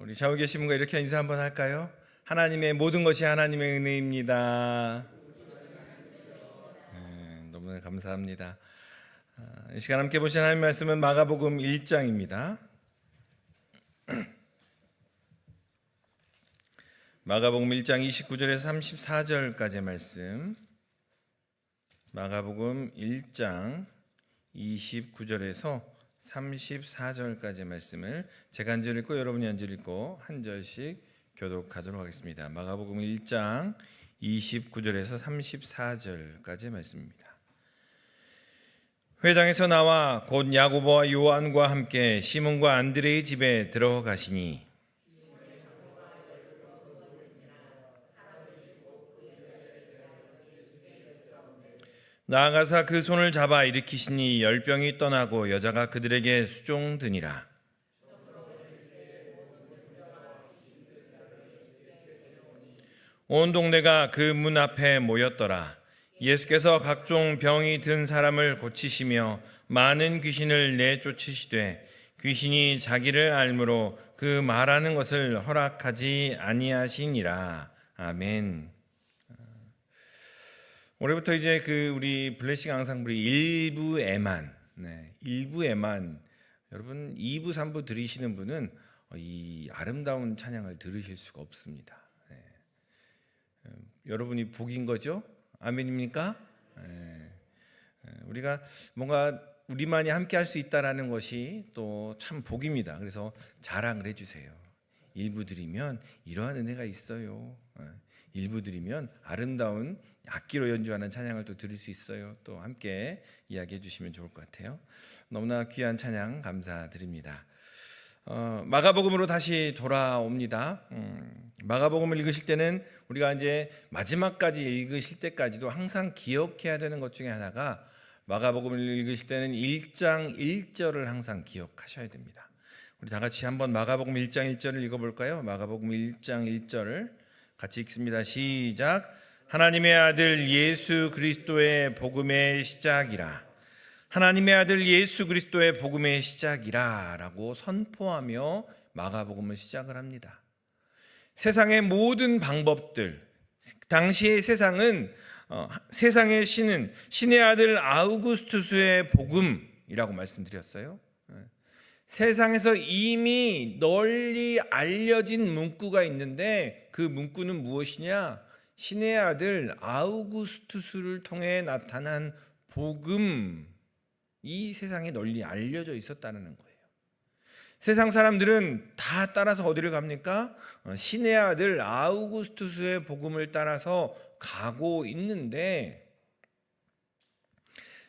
우리 좌우 계신 분과 이렇게 인사 한번 할까요? 하나님의 모든 것이 하나님의 은혜입니다. 너무 감사합니다. 이 시간 함께 보신 하나님의 말씀은 마가복음 1장입니다. 마가복음 1장 29절에서 34절까지의 말씀. 마가복음 1장 29절에서 34절까지의 말씀을 제가 한 절 읽고 여러분이 한 절 읽고 한 절씩 교독하도록 하겠습니다. 마가복음 1장 29절에서 34절까지의 말씀입니다. 회당에서 나와 곧 야고보와 요한과 함께 시몬과 안드레의 집에 들어가시니 나아가사 그 손을 잡아 일으키시니 열병이 떠나고 여자가 그들에게 수종드니라. 온 동네가 그 문 앞에 모였더라. 예수께서 각종 병이 든 사람을 고치시며 많은 귀신을 내쫓으시되 귀신이 자기를 알므로 그 말하는 것을 허락하지 아니하시니라. 아멘. 올해부터 이제 우리 블레싱 앙상블이 1부에만 여러분 2부, 3부 들으시는 분은 이 아름다운 찬양을 들으실 수가 없습니다. 여러분이 복인 거죠? 아멘입니까? 우리가 뭔가 우리만이 함께 할 수 있다라는 것이 또 참 복입니다. 그래서 자랑을 해주세요. 1부 드리면 이러한 은혜가 있어요. 1부 드리면 아름다운 악기로 연주하는 찬양을 또 들을 수 있어요. 또 함께 이야기해 주시면 좋을 것 같아요. 너무나 귀한 찬양 감사드립니다. 마가복음으로 다시 돌아옵니다. 마가복음을 읽으실 때는 우리가 이제 마지막까지 읽으실 때까지도 항상 기억해야 되는 것 중에 하나가 마가복음을 읽으실 때는 1장 1절을 항상 기억하셔야 됩니다. 우리 다 같이 한번 마가복음 1장 1절을 읽어볼까요? 마가복음 1장 1절을 같이 읽습니다. 시작. 하나님의 아들 예수 그리스도의 복음의 시작이라. 하나님의 아들 예수 그리스도의 복음의 시작이라 라고 선포하며 마가복음을 시작을 합니다. 세상의 모든 방법들, 당시의 세상은 세상의 신은 신의 아들 아우구스투스의 복음이라고 말씀드렸어요. 세상에서 이미 널리 알려진 문구가 있는데 그 문구는 무엇이냐? 신의 아들 아우구스투스를 통해 나타난 복음, 이 세상에 널리 알려져 있었다는 거예요. 세상 사람들은 다 따라서 어디를 갑니까? 신의 아들 아우구스투스의 복음을 따라서 가고 있는데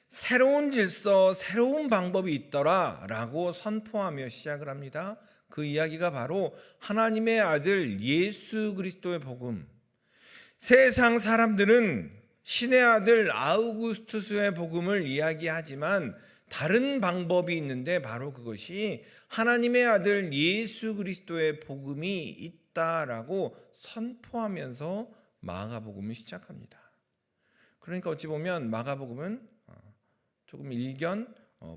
새로운 질서, 새로운 방법이 있더라라고 선포하며 시작을 합니다. 그 이야기가 바로 하나님의 아들 예수 그리스도의 복음. 세상 사람들은 신의 아들 아우구스투스의 복음을 이야기하지만 다른 방법이 있는데 바로 그것이 하나님의 아들 예수 그리스도의 복음이 있다라고 선포하면서 마가복음을 시작합니다. 그러니까 어찌 보면 마가복음은 조금 일견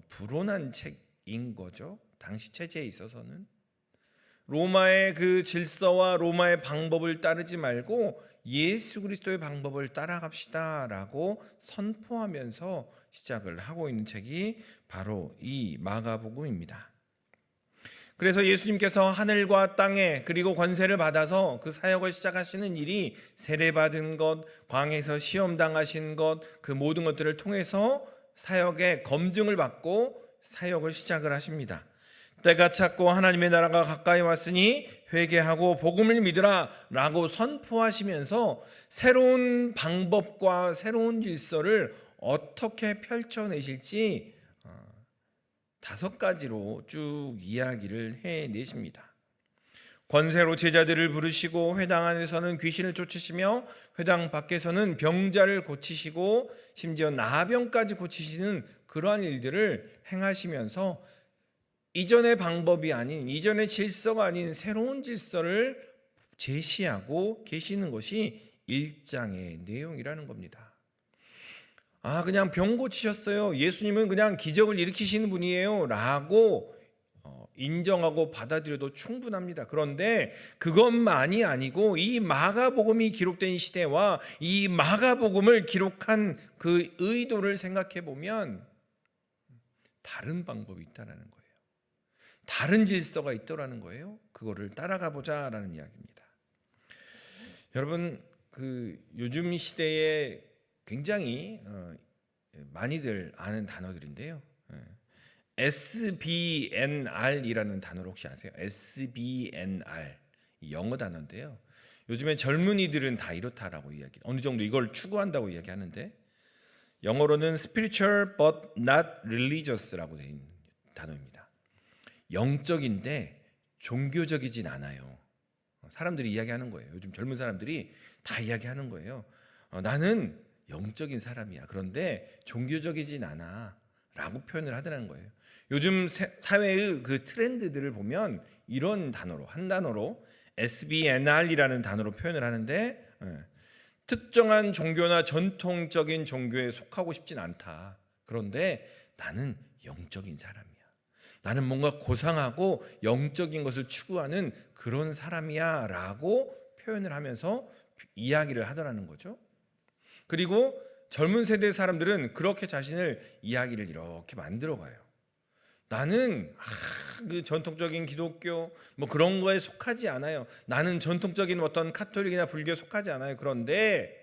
불온한 책인 거죠. 당시 체제에 있어서는. 로마의 그 질서와 로마의 방법을 따르지 말고 예수 그리스도의 방법을 따라갑시다라고 선포하면서 시작을 하고 있는 책이 바로 이 마가복음입니다. 그래서 예수님께서 하늘과 땅에 그리고 권세를 받아서 그 사역을 시작하시는 일이 세례받은 것, 광야에서 시험 당하신 것, 그 모든 것들을 통해서 사역의 검증을 받고 사역을 시작을 하십니다. 때가 찼고 하나님의 나라가 가까이 왔으니 회개하고 복음을 믿으라 라고 선포하시면서 새로운 방법과 새로운 질서를 어떻게 펼쳐내실지 5가지로 쭉 이야기를 해내십니다. 권세로 제자들을 부르시고 회당 안에서는 귀신을 쫓으시며 회당 밖에서는 병자를 고치시고 심지어 나병까지 고치시는 그러한 일들을 행하시면서 이전의 방법이 아닌, 이전의 질서가 아닌 새로운 질서를 제시하고 계시는 것이 1장의 내용이라는 겁니다. 그냥 병 고치셨어요. 예수님은 그냥 기적을 일으키시는 분이에요 라고 인정하고 받아들여도 충분합니다. 그런데 그것만이 아니고 이 마가복음이 기록된 시대와 이 마가복음을 기록한 그 의도를 생각해 보면 다른 방법이 있다라는 거예요. 다른 질서가 있더라는 거예요. 그거를 따라가 보자라는 이야기입니다. 여러분, 요즘 시대에 굉장히 많이들 아는 단어들인데요. SBNR이라는 단어를 혹시 아세요? SBNR, 영어 단어인데요. 요즘에 젊은이들은 다 이렇다라고 이야기, 어느 정도 이걸 추구한다고 이야기하는데, 영어로는 spiritual but not religious라고 되어 있는 단어입니다. 영적인데 종교적이진 않아요. 사람들이 이야기하는 거예요. 요즘 젊은 사람들이 다 이야기하는 거예요. 나는 영적인 사람이야. 그런데 종교적이진 않아. 라고 표현을 하더라는 거예요. 요즘 사회의 그 트렌드들을 보면 이런 단어로, 한 단어로 SBNR이라는 단어로 표현을 하는데, 특정한 종교나 전통적인 종교에 속하고 싶진 않다. 그런데 나는 영적인 사람이야. 나는 뭔가 고상하고 영적인 것을 추구하는 그런 사람이야 라고 표현을 하면서 이야기를 하더라는 거죠. 그리고 젊은 세대 사람들은 그렇게 자신을 이야기를 이렇게 만들어가요. 나는 그 전통적인 기독교 뭐 그런 거에 속하지 않아요. 나는 전통적인 어떤 카톨릭이나 불교에 속하지 않아요. 그런데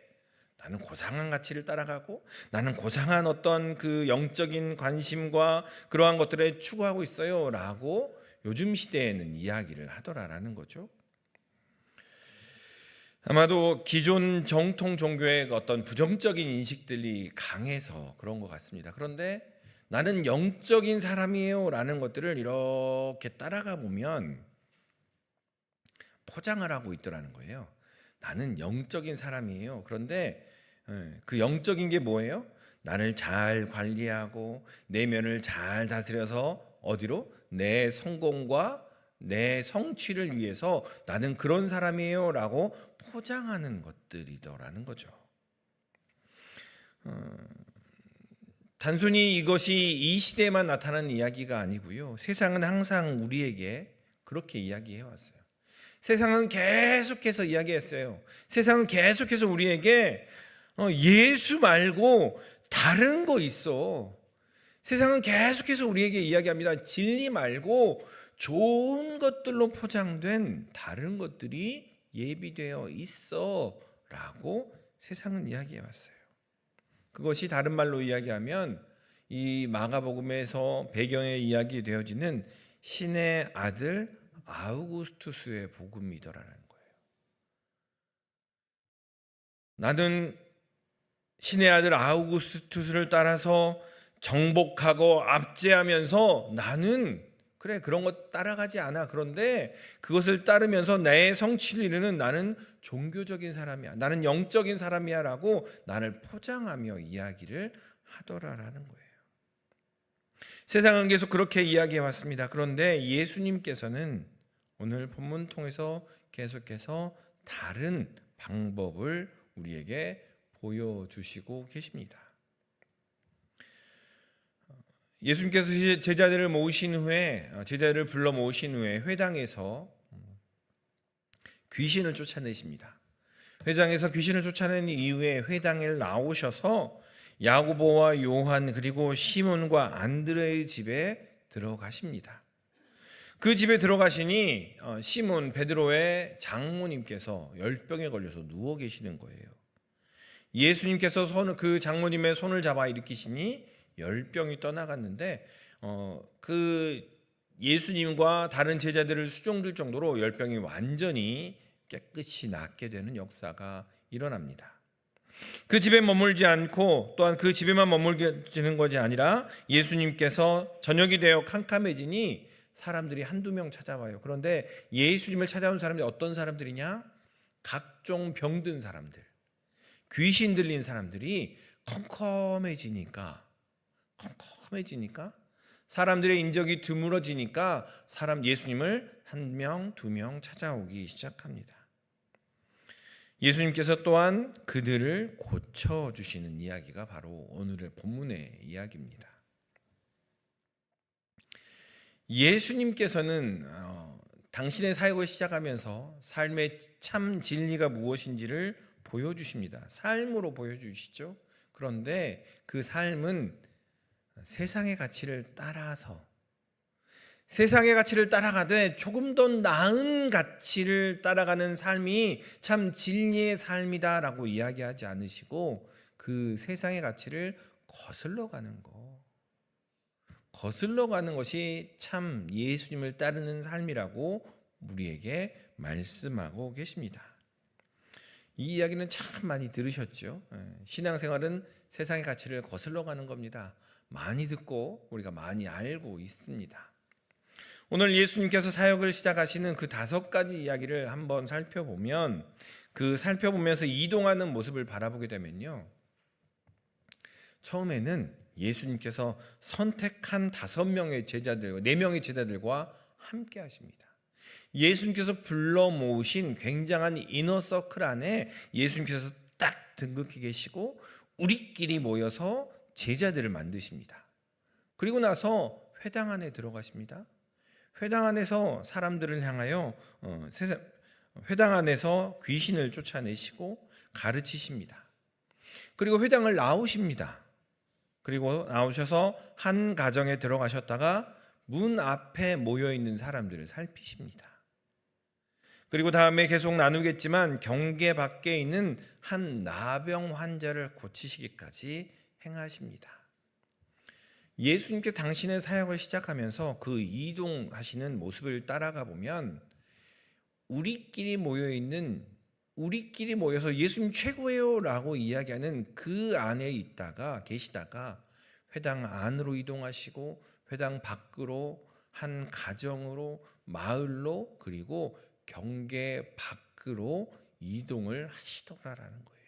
나는 고상한 가치를 따라가고 나는 고상한 어떤 그 영적인 관심과 그러한 것들에 추구하고 있어요 라고 요즘 시대에는 이야기를 하더라라는 거죠. 아마도 기존 정통 종교의 어떤 부정적인 인식들이 강해서 그런 것 같습니다. 그런데 나는 영적인 사람이에요 라는 것들을 이렇게 따라가 보면 포장을 하고 있더라는 거예요. 나는 영적인 사람이에요. 그런데 그 영적인 게 뭐예요? 나를 잘 관리하고 내면을 잘 다스려서 어디로? 내 성공과 내 성취를 위해서 나는 그런 사람이에요 라고 포장하는 것들이더라는 거죠. 단순히 이것이 이 시대에만 나타나는 이야기가 아니고요. 세상은 항상 우리에게 그렇게 이야기해 왔어요. 세상은 계속해서 이야기했어요. 세상은 계속해서 우리에게 예수 말고 다른 거 있어. 세상은 계속해서 우리에게 이야기합니다. 진리 말고 좋은 것들로 포장된 다른 것들이 예비되어 있어 라고 세상은 이야기해 왔어요. 그것이 다른 말로 이야기하면 이 마가복음에서 배경에 이야기되어지는 신의 아들 아우구스투스의 복음이더라는 거예요. 나는 신의 아들 아우구스투스를 따라서 정복하고 압제하면서 나는 그래 그런 것 따라가지 않아. 그런데 그것을 따르면서 내 성취를 이루는 나는 종교적인 사람이야. 나는 영적인 사람이야 라고 나를 포장하며 이야기를 하더라라는 거예요. 세상은 계속 그렇게 이야기해 왔습니다. 그런데 예수님께서는 오늘 본문 통해서 계속해서 다른 방법을 우리에게 보여주시고 계십니다. 예수님께서 제자들을 모으신 후에 제자들을 불러 모으신 후에 회당에서 귀신을 쫓아내십니다. 회당에서 귀신을 쫓아낸 이후에 회당에 나오셔서 야고보와 요한 그리고 시몬과 안드레의 집에 들어가십니다. 그 집에 들어가시니 시몬 베드로의 장모님께서 열병에 걸려서 누워 계시는 거예요. 예수님께서 그 장모님의 손을 잡아 일으키시니 열병이 떠나갔는데 그 예수님과 다른 제자들을 수종들 정도로 열병이 완전히 깨끗이 낫게 되는 역사가 일어납니다. 그 집에 머물지 않고 또한 그 집에만 머물지는 것이 아니라 예수님께서 저녁이 되어 캄캄해지니 사람들이 한두 명 찾아와요. 그런데 예수님을 찾아온 사람들이 어떤 사람들이냐? 각종 병든 사람들, 귀신 들린 사람들이 컴컴해지니까 사람들의 인적이 드물어지니까 예수님을 한 명, 두 명 찾아오기 시작합니다. 예수님께서 또한 그들을 고쳐주시는 이야기가 바로 오늘의 본문의 이야기입니다. 예수님께서는 당신의 사역을 시작하면서 삶의 참 진리가 무엇인지를 보여주십니다. 삶으로 보여주시죠. 그런데 그 삶은 세상의 가치를 따라서, 세상의 가치를 따라가되 조금 더 나은 가치를 따라가는 삶이 참 진리의 삶이다라고 이야기하지 않으시고, 그 세상의 가치를 거슬러 가는 것이 참 예수님을 따르는 삶이라고 우리에게 말씀하고 계십니다. 이 이야기는 참 많이 들으셨죠. 신앙생활은 세상의 가치를 거슬러 가는 겁니다. 많이 듣고 우리가 많이 알고 있습니다. 오늘 예수님께서 사역을 시작하시는 그 5가지 이야기를 한번 살펴보면서 이동하는 모습을 바라보게 되면요, 처음에는 예수님께서 선택한 4명의 제자들과 함께 하십니다. 예수님께서 불러 모으신 굉장한 이너서클 안에 예수님께서 딱 등극해 계시고 우리끼리 모여서 제자들을 만드십니다. 그리고 나서 회당 안에 들어가십니다. 회당 안에서 사람들을 향하여 회당 안에서 귀신을 쫓아내시고 가르치십니다. 그리고 회당을 나오십니다. 그리고 나오셔서 한 가정에 들어가셨다가 문 앞에 모여있는 사람들을 살피십니다. 그리고 다음에 계속 나누겠지만 경계 밖에 있는 한 나병 환자를 고치시기까지 행하십니다. 예수님께 당신의 사역을 시작하면서 그 이동하시는 모습을 따라가 보면 우리끼리 모여서 예수님 최고예요 라고 이야기하는 그 안에 계시다가 회당 안으로 이동하시고 회당 밖으로 한 가정으로 마을로 그리고 경계 밖으로 이동을 하시더라라는 거예요.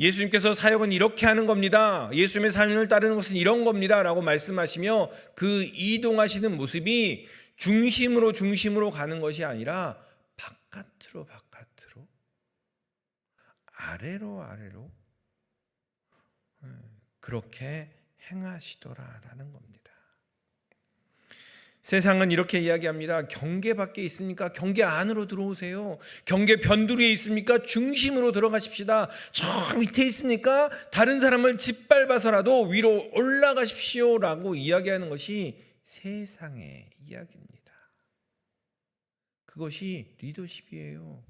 예수님께서 사역은 이렇게 하는 겁니다. 예수님의 삶을 따르는 것은 이런 겁니다 라고 말씀하시며 그 이동하시는 모습이 중심으로 가는 것이 아니라 바깥으로 아래로 그렇게 행하시더라라는 겁니다. 세상은 이렇게 이야기합니다. 경계 밖에 있으니까 경계 안으로 들어오세요. 경계 변두리에 있습니까? 중심으로 들어가십시다. 저 밑에 있습니까? 다른 사람을 짓밟아서라도 위로 올라가십시오 라고 이야기하는 것이 세상의 이야기입니다. 그것이 리더십이에요.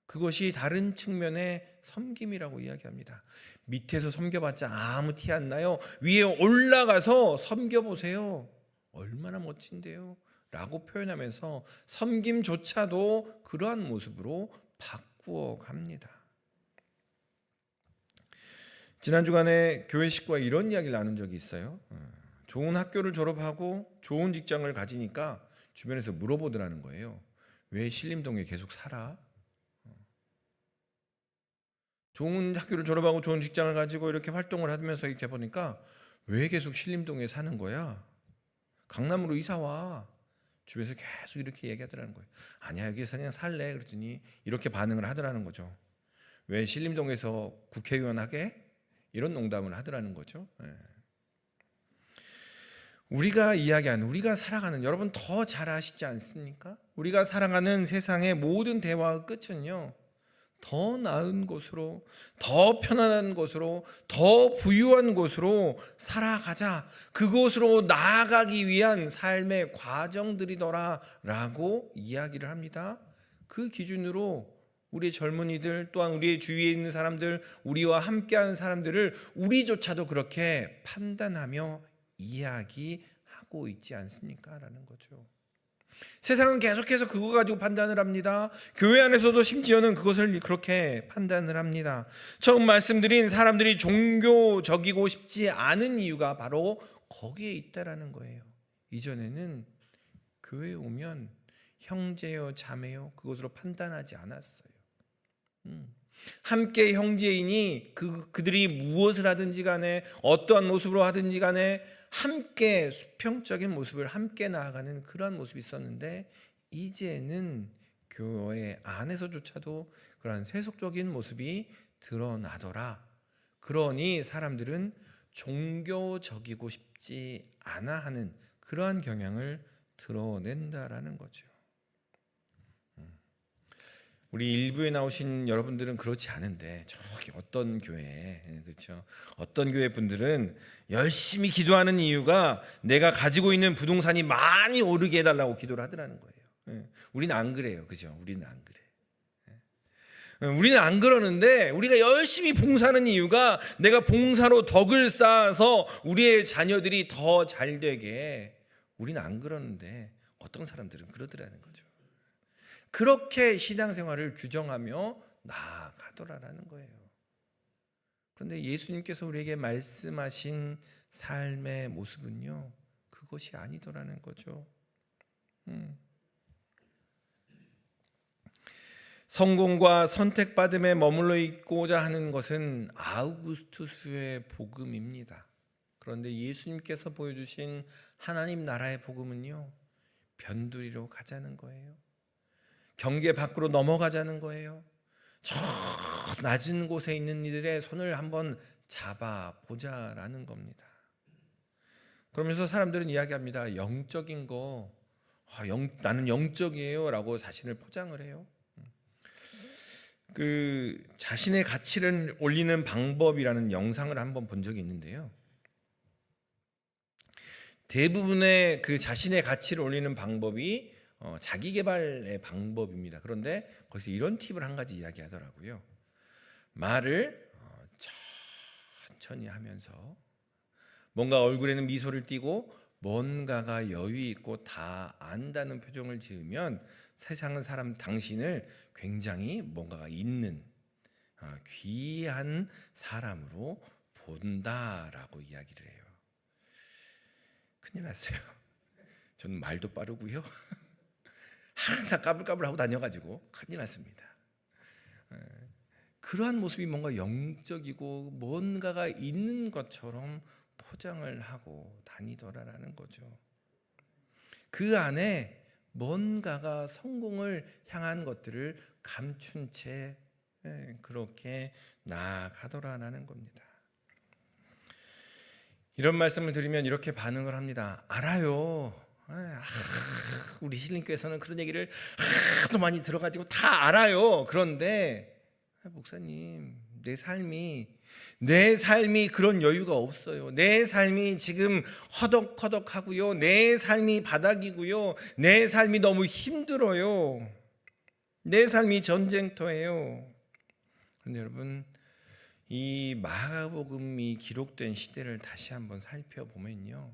그것이 다른 측면의 섬김이라고 이야기합니다. 밑에서 섬겨봤자 아무 티 안 나요. 위에 올라가서 섬겨보세요. 얼마나 멋진데요? 라고 표현하면서 섬김조차도 그러한 모습으로 바꾸어 갑니다. 지난 주간에 교회 식구와 이런 이야기를 나눈 적이 있어요. 좋은 학교를 졸업하고 좋은 직장을 가지니까 주변에서 물어보더라는 거예요. 왜 신림동에 계속 살아? 좋은 학교를 졸업하고 좋은 직장을 가지고 이렇게 활동을 하면서 이렇게 보니까 왜 계속 신림동에 사는 거야? 강남으로 이사 와. 주변에서 계속 이렇게 얘기하더라는 거예요. 아니야, 여기서 그냥 살래. 그랬더니 이렇게 반응을 하더라는 거죠. 왜 신림동에서 국회의원 하게? 이런 농담을 하더라는 거죠. 우리가 살아가는, 여러분 더 잘 아시지 않습니까? 우리가 살아가는 세상의 모든 대화의 끝은요, 더 나은 곳으로, 더 편안한 곳으로, 더 부유한 곳으로 살아가자, 그곳으로 나아가기 위한 삶의 과정들이더라라고 이야기를 합니다. 그 기준으로 우리의 젊은이들 또한 우리의 주위에 있는 사람들, 우리와 함께하는 사람들을 우리조차도 그렇게 판단하며 이야기하고 있지 않습니까? 라는 거죠. 세상은 계속해서 그거 가지고 판단을 합니다. 교회 안에서도 심지어는 그것을 그렇게 판단을 합니다. 처음 말씀드린 사람들이 종교적이고 싶지 않은 이유가 바로 거기에 있다라는 거예요. 이전에는 교회에 오면 형제요 자매요 그것으로 판단하지 않았어요. 함께 형제이니 그들이 무엇을 하든지 간에 어떠한 모습으로 하든지 간에 함께 수평적인 모습을 함께 나아가는 그러한 모습이 있었는데, 이제는 교회 안에서조차도 그러한 세속적인 모습이 드러나더라. 그러니 사람들은 종교적이고 싶지 않아 하는 그러한 경향을 드러낸다라는 거죠. 우리 일부에 나오신 여러분들은 그렇지 않은데 저기 어떤 교회, 그렇죠? 어떤 교회 분들은 열심히 기도하는 이유가 내가 가지고 있는 부동산이 많이 오르게 해달라고 기도를 하더라는 거예요. 우리는 안 그래요, 그죠? 우리는 안 그래. 우리는 안 그러는데 우리가 열심히 봉사하는 이유가 내가 봉사로 덕을 쌓아서 우리의 자녀들이 더 잘 되게. 우리는 안 그러는데 어떤 사람들은 그러더라는 거죠. 그렇게 신앙생활을 규정하며 나아가더라라는 거예요. 그런데 예수님께서 우리에게 말씀하신 삶의 모습은요, 그것이 아니더라는 거죠. 성공과 선택받음에 머물러 있고자 하는 것은 아우구스투스의 복음입니다. 그런데 예수님께서 보여주신 하나님 나라의 복음은요, 변두리로 가자는 거예요. 경계 밖으로 넘어가자는 거예요. 저 낮은 곳에 있는 이들의 손을 한번 잡아보자라는 겁니다. 그러면서 사람들은 이야기합니다. 영적인 거, 나는 영적이에요 라고 자신을 포장을 해요. 그 자신의 가치를 올리는 방법이라는 영상을 한번 본 적이 있는데요. 대부분의 그 자신의 가치를 올리는 방법이 자기 개발의 방법입니다. 그런데 거기서 이런 팁을 한 가지 이야기하더라고요. 말을 천천히 하면서 뭔가 얼굴에는 미소를 띠고 뭔가가 여유 있고 다 안다는 표정을 지으면 세상은 당신을 굉장히 뭔가가 있는 귀한 사람으로 본다라고 이야기를 해요. 큰일 났어요. 저는 말도 빠르고요. 항상 까불까불하고 다녀가지고 큰일 났습니다. 그러한 모습이 뭔가 영적이고 뭔가가 있는 것처럼 포장을 하고 다니더라라는 거죠. 그 안에 뭔가가 성공을 향한 것들을 감춘 채 그렇게 나아가더라라는 겁니다. 이런 말씀을 드리면 이렇게 반응을 합니다. 알아요. 우리 신림교회에서는 그런 얘기를 하도 많이 들어가지고 다 알아요. 그런데 목사님, 내 삶이 그런 여유가 없어요. 내 삶이 지금 허덕허덕하고요. 내 삶이 바닥이고요. 내 삶이 너무 힘들어요. 내 삶이 전쟁터예요. 그런데 여러분, 이 마가복음이 기록된 시대를 다시 한번 살펴보면요,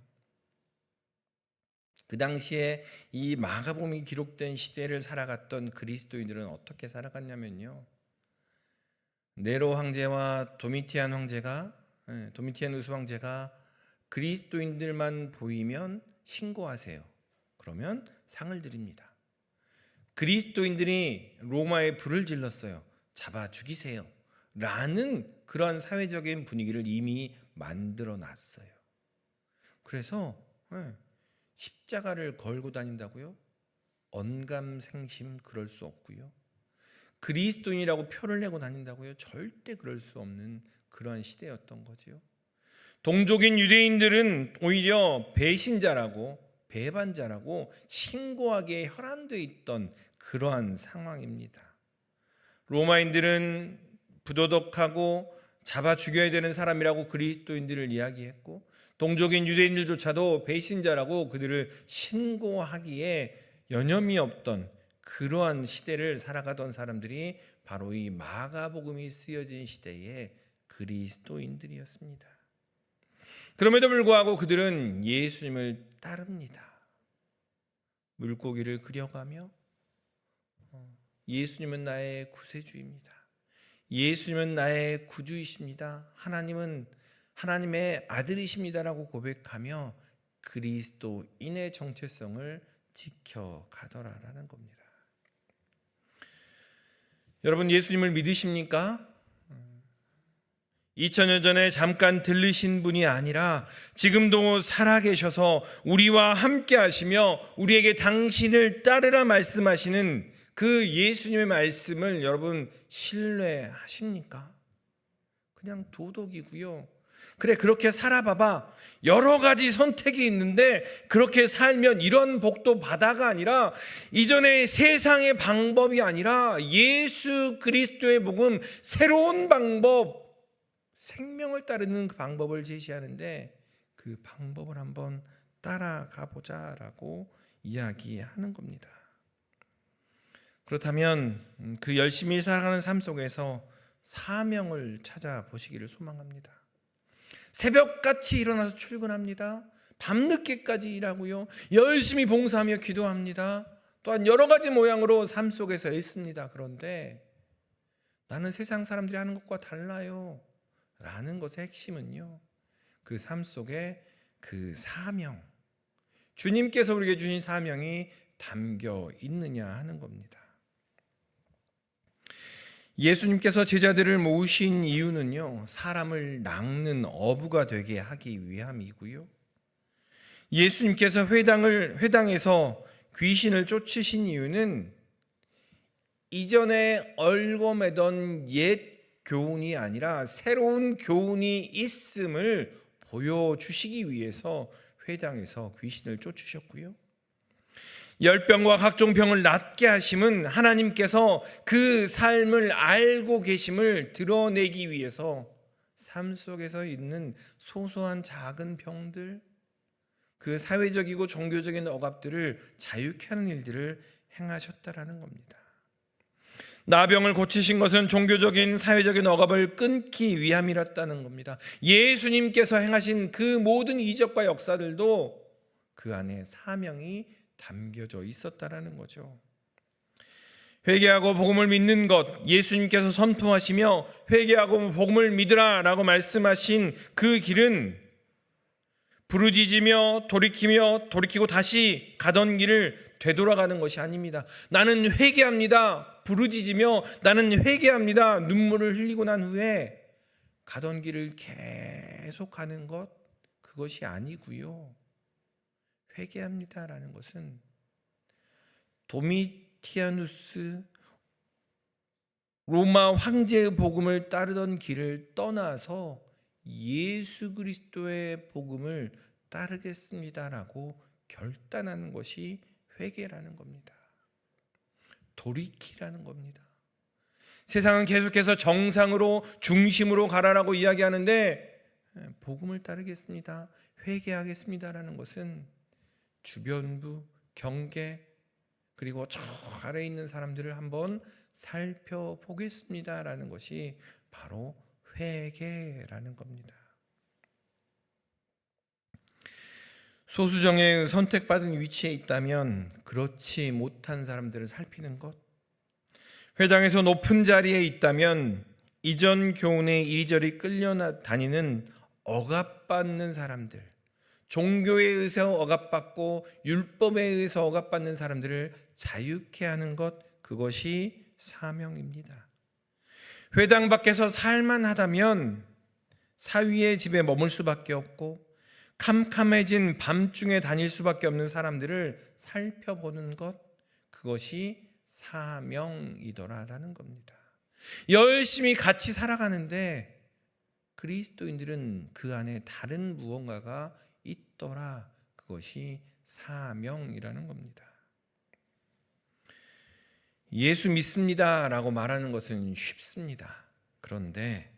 그 당시에 이 마가복음이 기록된 시대를 살아갔던 그리스도인들은 어떻게 살아갔냐면요, 네로 황제와 도미티안 우스 황제가 그리스도인들만 보이면 신고하세요. 그러면 상을 드립니다. 그리스도인들이 로마에 불을 질렀어요. 잡아 죽이세요. 라는 그러한 사회적인 분위기를 이미 만들어 놨어요. 그래서 십자가를 걸고 다닌다고요? 언감생심 그럴 수 없고요. 그리스도인이라고 표를 내고 다닌다고요? 절대 그럴 수 없는 그러한 시대였던 거죠. 동족인 유대인들은 오히려 배신자라고 배반자라고 신고하기에 혈안돼 있던 그러한 상황입니다. 로마인들은 부도덕하고 잡아 죽여야 되는 사람이라고 그리스도인들을 이야기했고, 동족인 유대인들조차도 배신자라고 그들을 신고하기에 여념이 없던 그러한 시대를 살아가던 사람들이 바로 이 마가복음이 쓰여진 시대의 그리스도인들이었습니다. 그럼에도 불구하고 그들은 예수님을 따릅니다. 물고기를 그려가며 예수님은 나의 구세주입니다. 예수님은 나의 구주이십니다. 하나님은 하나님의 아들이십니다라고 고백하며 그리스도인의 정체성을 지켜가더라라는 겁니다. 여러분, 예수님을 믿으십니까? 2000년 전에 잠깐 들리신 분이 아니라 지금도 살아계셔서 우리와 함께 하시며 우리에게 당신을 따르라 말씀하시는 그 예수님의 말씀을 여러분 신뢰하십니까? 그냥 도덕이고요. 그래, 그렇게 살아봐봐. 여러 가지 선택이 있는데 그렇게 살면 이런 복도 받아가 아니라 이전의 세상의 방법이 아니라 예수 그리스도의 복음, 새로운 방법, 생명을 따르는 그 방법을 제시하는데 그 방법을 한번 따라가 보자라고 이야기하는 겁니다. 그렇다면 그 열심히 살아가는 삶 속에서 사명을 찾아보시기를 소망합니다. 새벽같이 일어나서 출근합니다. 밤늦게까지 일하고요. 열심히 봉사하며 기도합니다. 또한 여러 가지 모양으로 삶 속에서 애씁니다. 그런데 나는 세상 사람들이 하는 것과 달라요 라는 것의 핵심은요, 그 삶 속에 그 사명, 주님께서 우리에게 주신 사명이 담겨 있느냐 하는 겁니다. 예수님께서 제자들을 모으신 이유는요, 사람을 낚는 어부가 되게 하기 위함이고요, 예수님께서 회당에서 귀신을 쫓으신 이유는 이전에 얽어매던 옛 교훈이 아니라 새로운 교훈이 있음을 보여주시기 위해서 회당에서 귀신을 쫓으셨고요, 열병과 각종 병을 낫게 하심은 하나님께서 그 삶을 알고 계심을 드러내기 위해서 삶 속에서 있는 소소한 작은 병들, 그 사회적이고 종교적인 억압들을 자유케 하는 일들을 행하셨다라는 겁니다. 나병을 고치신 것은 종교적인 사회적인 억압을 끊기 위함이었다는 겁니다. 예수님께서 행하신 그 모든 이적과 역사들도 그 안에 사명이 담겨져 있었다라는 거죠. 회개하고 복음을 믿는 것, 예수님께서 선포하시며 회개하고 복음을 믿으라 라고 말씀하신 그 길은 부르짖으며 돌이키고 다시 가던 길을 되돌아가는 것이 아닙니다. 나는 회개합니다. 부르짖으며 나는 회개합니다. 눈물을 흘리고 난 후에 가던 길을 계속 가는 것, 그것이 아니고요. 회개합니다라는 것은 도미티아누스 로마 황제의 복음을 따르던 길을 떠나서 예수 그리스도의 복음을 따르겠습니다라고 결단하는 것이 회개라는 겁니다. 돌이키라는 겁니다. 세상은 계속해서 정상으로 중심으로 가라라고 이야기하는데 복음을 따르겠습니다, 회개하겠습니다라는 것은 주변부, 경계, 그리고 저 아래에 있는 사람들을 한번 살펴보겠습니다라는 것이 바로 회개라는 겁니다. 소수정예의 선택받은 위치에 있다면 그렇지 못한 사람들을 살피는 것, 회당에서 높은 자리에 있다면 이전 교훈에 이리저리 끌려다니는 억압받는 사람들, 종교에 의해서 억압받고 율법에 의해서 억압받는 사람들을 자유케 하는 것, 그것이 사명입니다. 회당 밖에서 살만하다면 사위의 집에 머물 수밖에 없고 캄캄해진 밤중에 다닐 수밖에 없는 사람들을 살펴보는 것, 그것이 사명이더라라는 겁니다. 열심히 같이 살아가는데 그리스도인들은 그 안에 다른 무언가가 있더라, 그것이 사명이라는 겁니다. 예수 믿습니다 라고 말하는 것은 쉽습니다. 그런데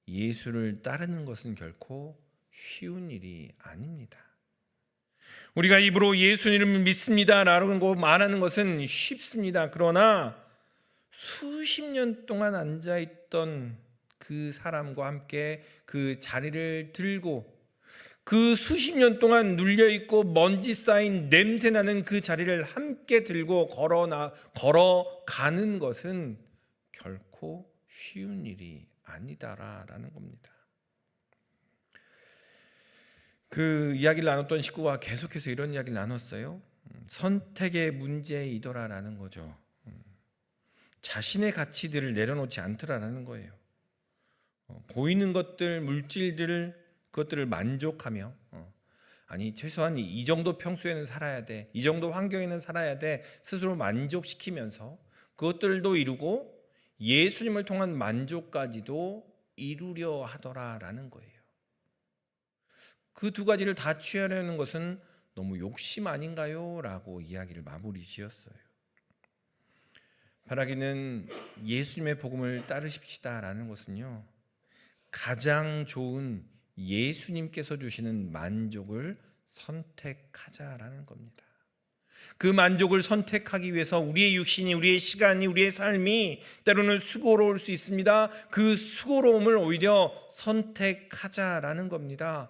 예수를 따르는 것은 결코 쉬운 일이 아닙니다. 우리가 입으로 예수님을 믿습니다 라고 말하는 것은 쉽습니다. 그러나 수십 년 동안 앉아있던 그 사람과 함께 그 자리를 들고 그 수십 년 동안 눌려있고 먼지 쌓인 냄새나는 그 자리를 함께 들고 걸어가는 것은 결코 쉬운 일이 아니다라는 겁니다. 그 이야기를 나눴던 식구가 계속해서 이런 이야기를 나눴어요. 선택의 문제이더라라는 거죠. 자신의 가치들을 내려놓지 않더라라는 거예요. 보이는 것들, 물질들을 그것들을 만족하며 아니 최소한 이 정도 평수에는 살아야 돼, 이 정도 환경에는 살아야 돼 스스로 만족시키면서 그것들도 이루고 예수님을 통한 만족까지도 이루려 하더라라는 거예요. 그 두 가지를 다 취하려는 것은 너무 욕심 아닌가요? 라고 이야기를 마무리 지었어요. 바라기는 예수님의 복음을 따르십시다라는 것은요, 가장 좋은 예수님께서 주시는 만족을 선택하자라는 겁니다. 그 만족을 선택하기 위해서 우리의 육신이, 우리의 시간이, 우리의 삶이 때로는 수고로울 수 있습니다. 그 수고로움을 오히려 선택하자라는 겁니다.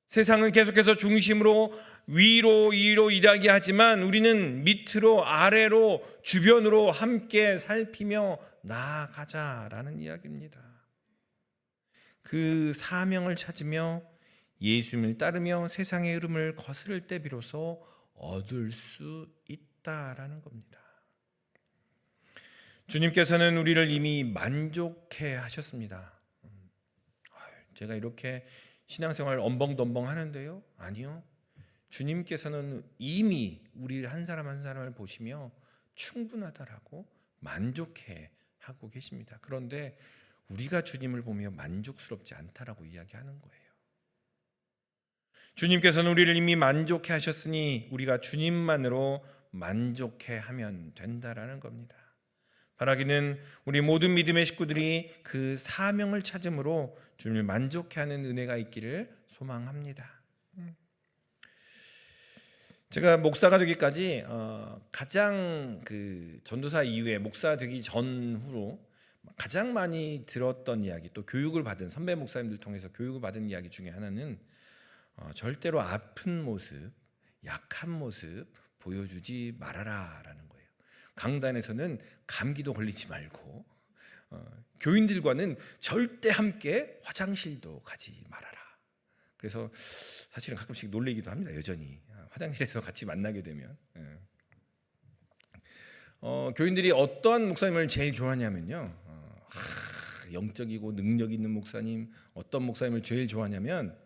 세상은 계속해서 중심으로 위로 이야기하지만 우리는 밑으로 아래로 주변으로 함께 살피며 나아가자라는 이야기입니다. 그 사명을 찾으며 예수님을 따르며 세상의 흐름을 거스를 때 비로소 얻을 수 있다라는 겁니다. 주님께서는 우리를 이미 만족해 하셨습니다. 제가 이렇게 신앙생활 엄벙덤벙 하는데요? 아니요. 주님께서는 이미 우리 한 사람 한 사람을 보시며 충분하다라고 만족해 하고 계십니다. 그런데 우리가 주님을 보며 만족스럽지 않다라고 이야기하는 거예요. 주님께서는 우리를 이미 만족해 하셨으니 우리가 주님만으로 만족해 하면 된다라는 겁니다. 바라기는 우리 모든 믿음의 식구들이 그 사명을 찾음으로 주님을 만족해 하는 은혜가 있기를 소망합니다. 제가 목사가 되기까지 가장 그 전도사 이후에 목사 되기 전후로 가장 많이 들었던 이야기, 또 교육을 받은 선배 목사님들 통해서 교육을 받은 이야기 중에 하나는 절대로 아픈 모습, 약한 모습 보여주지 말아라라는 거예요. 강단에서는 감기도 걸리지 말고 교인들과는 절대 함께 화장실도 가지 말아라. 그래서 사실은 가끔씩 놀리기도 합니다. 여전히 화장실에서 같이 만나게 되면 교인들이 어떠한 목사님을 제일 좋아하냐면요, 영적이고 능력 있는 목사님, 어떤 목사님을 제일 좋아하냐면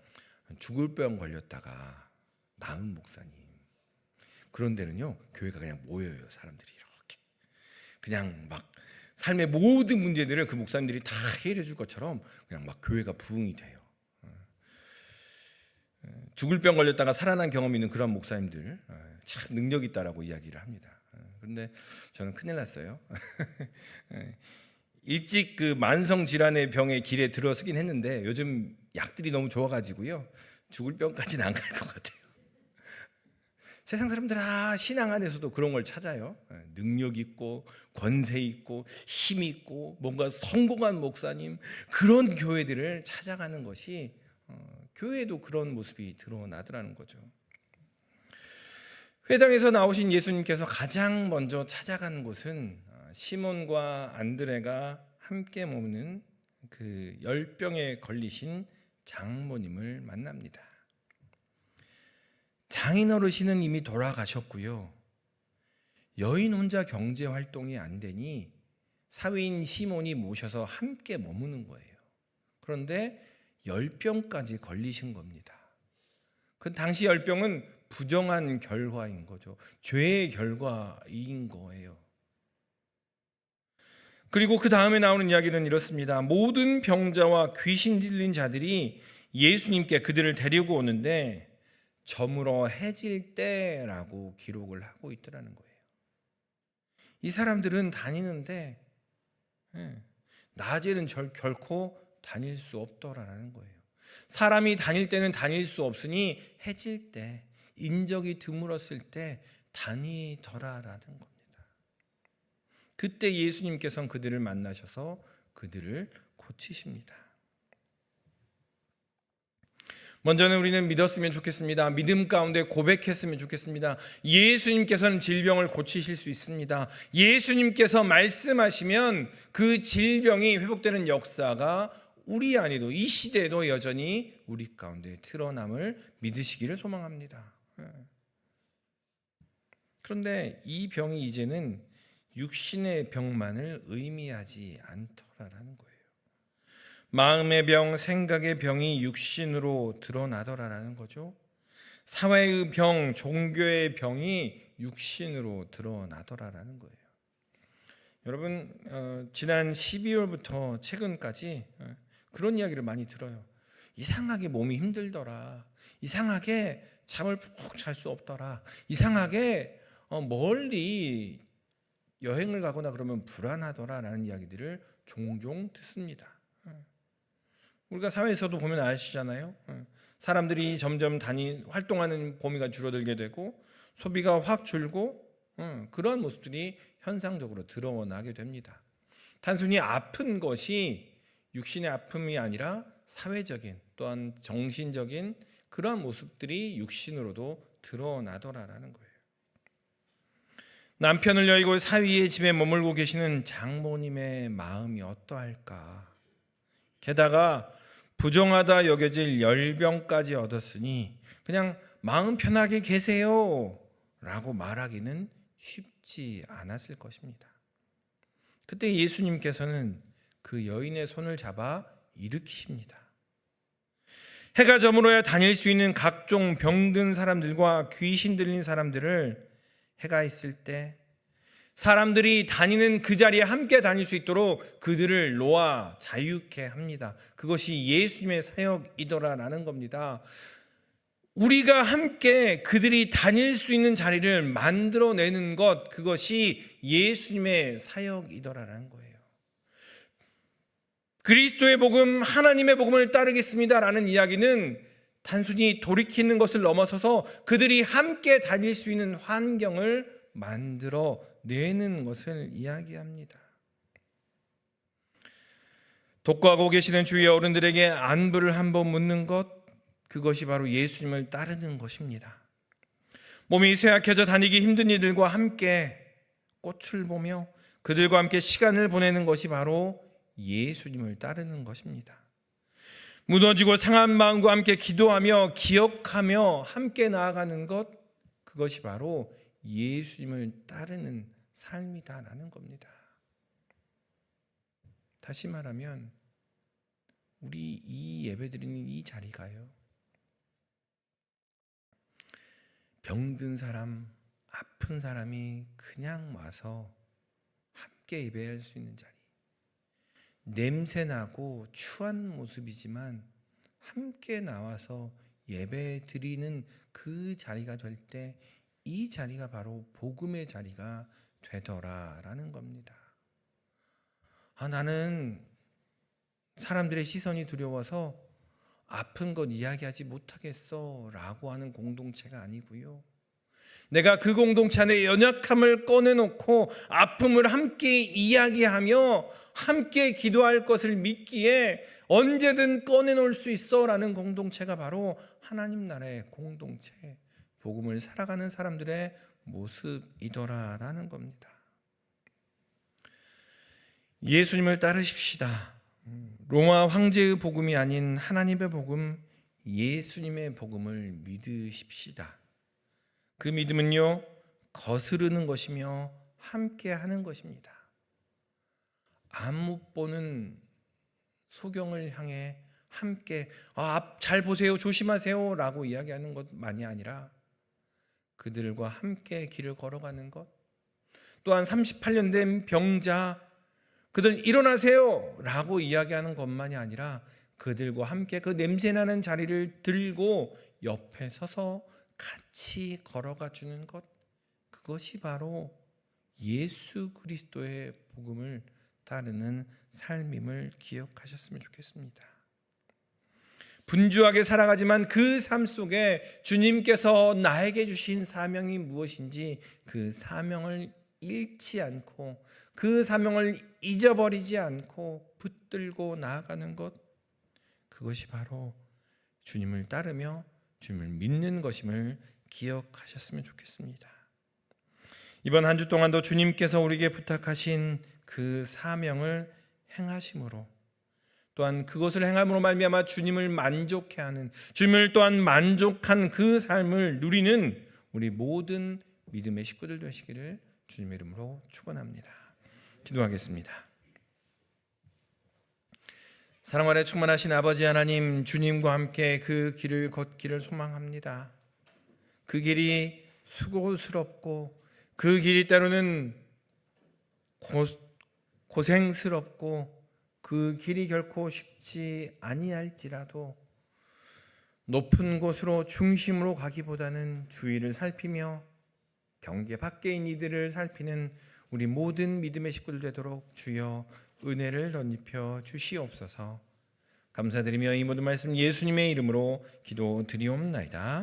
죽을 병 걸렸다가 나은 목사님. 그런 데는요, 교회가 그냥 모여요. 사람들이 이렇게 그냥 막 삶의 모든 문제들을 그 목사님들이 다 해결해 줄 것처럼 그냥 막 교회가 부흥이 돼요. 죽을 병 걸렸다가 살아난 경험이 있는 그런 목사님들 참 능력 있다라고 이야기를 합니다. 그런데 저는 큰일 났어요. 일찍 그 만성 질환의 병의 길에 들어서긴 했는데 요즘 약들이 너무 좋아가지고요, 죽을 병까지는 안 갈 것 같아요. 세상 사람들 다 신앙 안에서도 그런 걸 찾아요. 능력 있고 권세 있고 힘 있고 뭔가 성공한 목사님, 그런 교회들을 찾아가는 것이 교회에도 그런 모습이 드러나더라는 거죠. 회당에서 나오신 예수님께서 가장 먼저 찾아간 곳은 시몬과 안드레가 함께 머무는 그 열병에 걸리신 장모님을 만납니다. 장인 어르신은 이미 돌아가셨고요, 여인 혼자 경제 활동이 안 되니 사위인 시몬이 모셔서 함께 머무는 거예요. 그런데 열병까지 걸리신 겁니다. 그 당시 열병은 부정한 결과인 거죠. 죄의 결과인 거예요. 그리고 그 다음에 나오는 이야기는 이렇습니다. 모든 병자와 귀신 들린 자들이 예수님께 그들을 데리고 오는데 저물어 해질 때라고 기록을 하고 있더라는 거예요. 이 사람들은 다니는데 낮에는 결코 다닐 수 없더라는 거예요. 사람이 다닐 때는 다닐 수 없으니 해질 때, 인적이 드물었을 때 다니더라라는 겁니다. 그때 예수님께서는 그들을 만나셔서 그들을 고치십니다. 먼저는 우리는 믿었으면 좋겠습니다. 믿음 가운데 고백했으면 좋겠습니다. 예수님께서는 질병을 고치실 수 있습니다. 예수님께서 말씀하시면 그 질병이 회복되는 역사가 우리 안에도, 이 시대에도 여전히 우리 가운데 드러남을 믿으시기를 소망합니다. 그런데 이 병이 이제는 육신의 병만을 의미하지 않더라라는 거예요. 마음의 병, 생각의 병이 육신으로 드러나더라라는 거죠. 사회의 병, 종교의 병이 육신으로 드러나더라라는 거예요. 여러분, 지난 12월부터 최근까지 그런 이야기를 많이 들어요. 이상하게 몸이 힘들더라. 이상하게 잠을 푹 잘 수 없더라. 이상하게 멀리 여행을 가거나 그러면 불안하더라라는 이야기들을 종종 듣습니다. 우리가 사회에서도 보면 아시잖아요. 사람들이 점점 활동하는 범위가 줄어들게 되고 소비가 확 줄고 그런 모습들이 현상적으로 드러나게 됩니다. 단순히 아픈 것이 육신의 아픔이 아니라 사회적인 또한 정신적인 그러한 모습들이 육신으로도 드러나더라라는 거예요. 남편을 여의고 사위의 집에 머물고 계시는 장모님의 마음이 어떠할까? 게다가 부정하다 여겨질 열병까지 얻었으니 그냥 마음 편하게 계세요 라고 말하기는 쉽지 않았을 것입니다. 그때 예수님께서는 그 여인의 손을 잡아 일으키십니다. 해가 저물어야 다닐 수 있는 각종 병든 사람들과 귀신 들린 사람들을 해가 있을 때 사람들이 다니는 그 자리에 함께 다닐 수 있도록 그들을 놓아 자유케 합니다. 그것이 예수님의 사역이더라라는 겁니다. 우리가 함께 그들이 다닐 수 있는 자리를 만들어내는 것, 그것이 예수님의 사역이더라라는 거예요. 그리스도의 복음, 하나님의 복음을 따르겠습니다라는 이야기는 단순히 돌이키는 것을 넘어서서 그들이 함께 다닐 수 있는 환경을 만들어내는 것을 이야기합니다. 독거하고 계시는 주위의 어른들에게 안부를 한번 묻는 것, 그것이 바로 예수님을 따르는 것입니다. 몸이 쇠약해져 다니기 힘든 이들과 함께 꽃을 보며 그들과 함께 시간을 보내는 것이 바로 예수님을 따르는 것입니다. 무너지고 상한 마음과 함께 기도하며 기억하며 함께 나아가는 것, 그것이 바로 예수님을 따르는 삶이다라는 겁니다. 다시 말하면 우리 이 예배드리는 이 자리가요, 병든 사람, 아픈 사람이 그냥 와서 함께 예배할 수 있는 자리, 냄새나고 추한 모습이지만 함께 나와서 예배 드리는 그 자리가 될 때 이 자리가 바로 복음의 자리가 되더라라는 겁니다. 나는 사람들의 시선이 두려워서 아픈 것 이야기하지 못하겠어 라고 하는 공동체가 아니고요, 내가 그 공동체 안에 연약함을 꺼내놓고 아픔을 함께 이야기하며 함께 기도할 것을 믿기에 언제든 꺼내놓을 수 있어 라는 공동체가 바로 하나님 나라의 공동체, 복음을 살아가는 사람들의 모습이더라라는 겁니다. 예수님을 따르십시다. 로마 황제의 복음이 아닌 하나님의 복음, 예수님의 복음을 믿으십시다. 그 믿음은요, 거스르는 것이며 함께 하는 것입니다. 안 못 보는 소경을 향해 함께 잘 보세요, 조심하세요 라고 이야기하는 것만이 아니라 그들과 함께 길을 걸어가는 것, 또한 38년 된 병자, 그들 일어나세요 라고 이야기하는 것만이 아니라 그들과 함께 그 냄새나는 자리를 들고 옆에 서서 같이 걸어가 주는 것, 그것이 바로 예수 그리스도의 복음을 따르는 삶임을 기억하셨으면 좋겠습니다. 분주하게 살아가지만 그 삶 속에 주님께서 나에게 주신 사명이 무엇인지 그 사명을 잃지 않고 그 사명을 잊어버리지 않고 붙들고 나아가는 것, 그것이 바로 주님을 따르며 주님을 믿는 것임을 기억하셨으면 좋겠습니다. 이번 한 주 동안도 주님께서 우리에게 부탁하신 그 사명을 행하심으로, 또한 그것을 행함으로 말미암아 주님을 만족해 하는, 주님을 또한 만족한 그 삶을 누리는 우리 모든 믿음의 식구들 되시기를 주님의 이름으로 축원합니다. 기도하겠습니다. 사랑 안에 충만하신 아버지 하나님, 주님과 함께 그 길을 걷기를 소망합니다. 그 길이 수고스럽고 그 길이 때로는 고생스럽고 그 길이 결코 쉽지 아니할지라도 높은 곳으로 중심으로 가기보다는 주위를 살피며 경계 밖에 이들을 살피는 우리 모든 믿음의 식구들 되도록 주여 은혜를 덧입혀 주시옵소서. 감사드리며 이 모든 말씀 예수님의 이름으로 기도드리옵나이다.